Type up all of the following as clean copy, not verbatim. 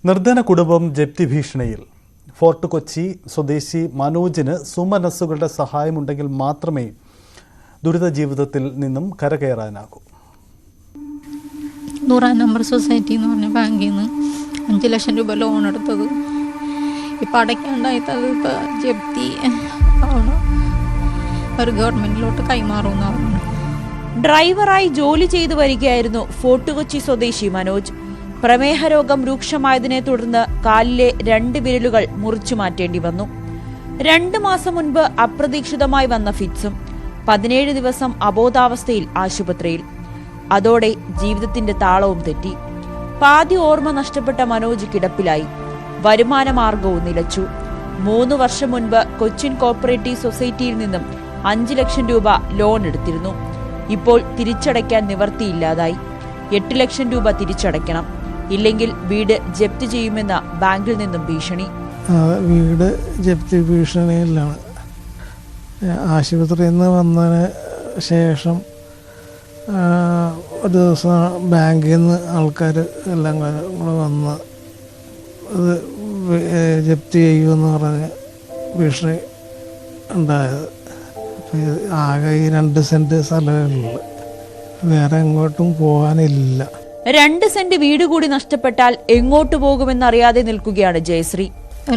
നിർധന കുടുംബം ജപ്തി ഭീഷണിയിൽ. ഫോർട്ട് കൊച്ചി സ്വദേശി മനോജിന് സുമനസ്സുകളുടെ സഹായമുണ്ടെങ്കിൽ മാത്രമേ ദുരിത ജീവിതത്തിൽ നിന്നും കരകയറാനാകൂ. 100 നമ്പർ സൊസൈറ്റി എന്ന് പറഞ്ഞ ബാങ്കിൽ നിന്ന് 5 ലക്ഷം രൂപ ലോൺ എടുത്തത് ഇപ്പം അടയ്ക്കാണ്ടായത്. ഇപ്പോൾ ജപ്തി ആവണം, ഒരു ഗവൺമെൻറ്റിലോട്ട് കൈമാറുമെന്ന് പറഞ്ഞു. ഡ്രൈവറായി ജോലി ചെയ്തു വരികയായിരുന്നു ഫോർട്ട് കൊച്ചി സ്വദേശി മനോജ്. പ്രമേഹ രോഗം രൂക്ഷമായതിനെ തുടർന്ന് കാലിലെ 2 വിരലുകൾ മുറിച്ചു മാറ്റേണ്ടി വന്നു. 2 മാസം മുൻപ് അപ്രതീക്ഷിതമായി വന്ന ഫിറ്റ്സും 17 ദിവസം അബോധാവസ്ഥയിൽ ആശുപത്രിയിൽ. അതോടെ ജീവിതത്തിന്റെ താളവും തെറ്റി. പാതി ഓർമ്മ നഷ്ടപ്പെട്ട മനോജ് കിടപ്പിലായി. വരുമാന മാർഗവും നിലച്ചു. 3 വർഷം മുൻപ് കൊച്ചിൻ കോപ്പറേറ്റീവ് സൊസൈറ്റിയിൽ നിന്നും 5 ലക്ഷം രൂപ ലോൺ എടുത്തിരുന്നു. ഇപ്പോൾ തിരിച്ചടയ്ക്കാൻ നിവർത്തിയില്ലാതായി. 8 ലക്ഷം രൂപ തിരിച്ചടയ്ക്കണം, ഇല്ലെങ്കിൽ വീട് ജപ്തി ചെയ്യുമെന്ന ബാങ്കിൽ നിന്നും ഭീഷണി. വീട് ജപ്തി ഭീഷണിയിലാണ്. ആശുപത്രിയിൽ നിന്ന് വന്നതിന് ശേഷം ഒരു ദിവസം ബാങ്കിൽ നിന്ന് ആൾക്കാർ എല്ലാം കൂടെ വന്ന് അത് ജപ്തി ചെയ്യുമെന്ന് പറഞ്ഞ് ഭീഷണി ഉണ്ടായത്. ആകെ ഈ 2 സെൻറ്റ് സ്ഥലമുള്ളൂ, വേറെ എങ്ങോട്ടും പോകാനില്ല. 2 സെന്റ് വീട് കൂടി നഷ്ടപ്പെട്ടാൽ എങ്ങോട്ട് പോകുമെന്നറിയാതെ നിൽക്കുകയാണ് ജയശ്രീ.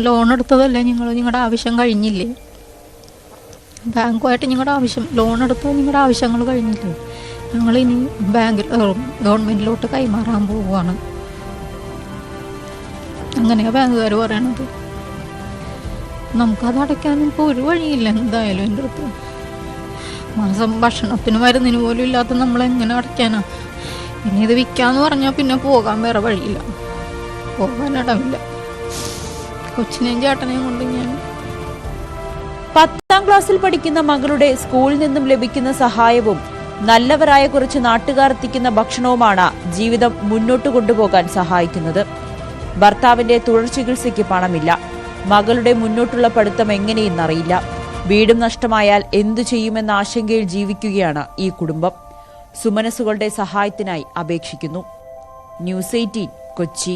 ലോൺ എടുത്തതല്ലേ, നിങ്ങളുടെ ആവശ്യം കഴിഞ്ഞില്ലേ? ബാങ്കുമായിട്ട് നിങ്ങളുടെ ആവശ്യം, ലോൺ എടുത്താൽ നിങ്ങളുടെ ആവശ്യങ്ങൾ കഴിഞ്ഞില്ലേ? ഞങ്ങളിനി ബാങ്കിൽ ഗവൺമെൻറ്റിലോട്ട് കൈമാറാൻ പോവുകയാണ്. അങ്ങനെയാണ് ബാങ്കുകാർ പറയണത്. നമുക്കത് അടയ്ക്കാനും ഇപ്പോൾ ഒരു വഴിയില്ല. എന്തായാലും എൻ്റെ അടുത്ത് മാസം ഭക്ഷണത്തിന് മരുന്നിന് പോലും ഇല്ലാത്ത നമ്മളെങ്ങനെ അടയ്ക്കാനാ? ഇനി ഇത് വിൽക്കാന്ന് പറഞ്ഞാൽ പിന്നെ പോകാൻ വേറെ വഴിയില്ല, പോകാനിടമില്ല. കൊച്ചിനെയും ചേട്ടനെയും കൊണ്ട് ഞാൻ 10ാം ക്ലാസ്സിൽ പഠിക്കുന്ന മകളുടെ സ്കൂളിൽ നിന്നും ലഭിക്കുന്ന സഹായവും നല്ലവരായ കുറച്ച് നാട്ടുകാർ എത്തിക്കുന്ന ഭക്ഷണവുമാണ് ജീവിതം മുന്നോട്ട് കൊണ്ടുപോകാൻ സഹായിക്കുന്നത്. ഭർത്താവിന്റെ തുടർ ചികിത്സയ്ക്ക് പണമില്ല. മകളുടെ മുന്നോട്ടുള്ള പഠിത്തം എങ്ങനെയെന്നറിയില്ല. വീടും നഷ്ടമായാൽ എന്തു ചെയ്യുമെന്ന ആശങ്കയിൽ ജീവിക്കുകയാണ് ഈ കുടുംബം. സുമനസ്സുകളുടെ സഹായത്തിനായി അപേക്ഷിക്കുന്നു. ന്യൂസ് 18 കൊച്ചി.